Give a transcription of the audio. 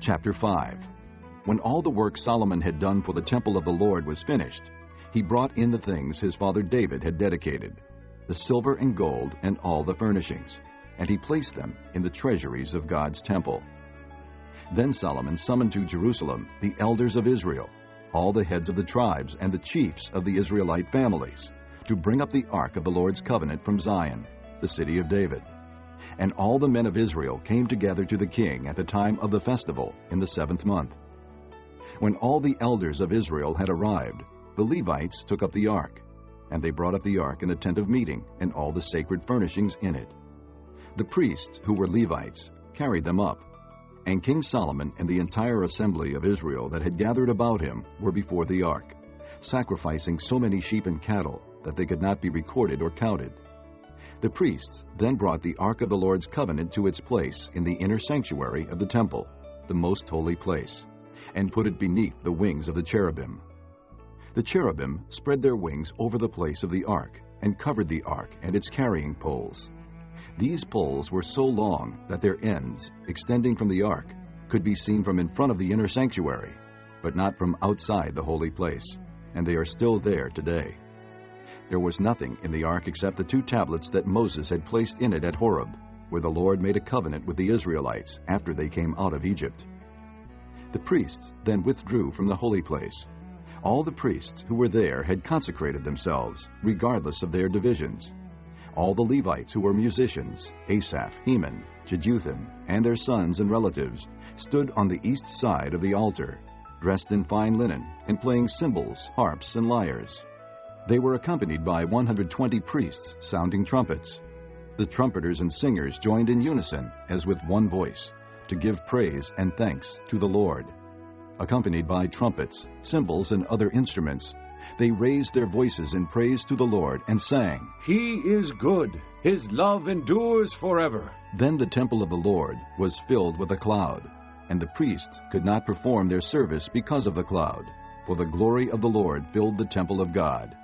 Chapter 5. When all the work Solomon had done for the temple of the Lord was finished, he brought in the things his father David had dedicated, the silver and gold and all the furnishings, and he placed them in the treasuries of God's temple. Then Solomon summoned to Jerusalem the elders of Israel, all the heads of the tribes and the chiefs of the Israelite families, to bring up the ark of the Lord's covenant from Zion, the city of David. And all the men of Israel came together to the king at the time of the festival in the 7th month. When all the elders of Israel had arrived, the Levites took up the ark, and they brought up the ark in the tent of meeting and all the sacred furnishings in it. The priests, who were Levites, carried them up, and King Solomon and the entire assembly of Israel that had gathered about him were before the ark, sacrificing so many sheep and cattle that they could not be recorded or counted. The priests then brought the ark of the Lord's covenant to its place in the inner sanctuary of the temple, the most holy place, and put it beneath the wings of the cherubim. The cherubim spread their wings over the place of the ark and covered the ark and its carrying poles. These poles were so long that their ends, extending from the ark, could be seen from in front of the inner sanctuary, but not from outside the holy place, and they are still there today. There was nothing in the ark except the 2 tablets that Moses had placed in it at Horeb, where the Lord made a covenant with the Israelites after they came out of Egypt. The priests then withdrew from the holy place. All the priests who were there had consecrated themselves, regardless of their divisions. All the Levites who were musicians, Asaph, Heman, Jeduthun, and their sons and relatives, stood on the east side of the altar, dressed in fine linen, and playing cymbals, harps, and lyres. They were accompanied by 120 priests sounding trumpets. The trumpeters and singers joined in unison, as with one voice, to give praise and thanks to the Lord. Accompanied by trumpets, cymbals, and other instruments, they raised their voices in praise to the Lord and sang, "He is good. His love endures forever." Then the temple of the Lord was filled with a cloud, and the priests could not perform their service because of the cloud, for the glory of the Lord filled the temple of God.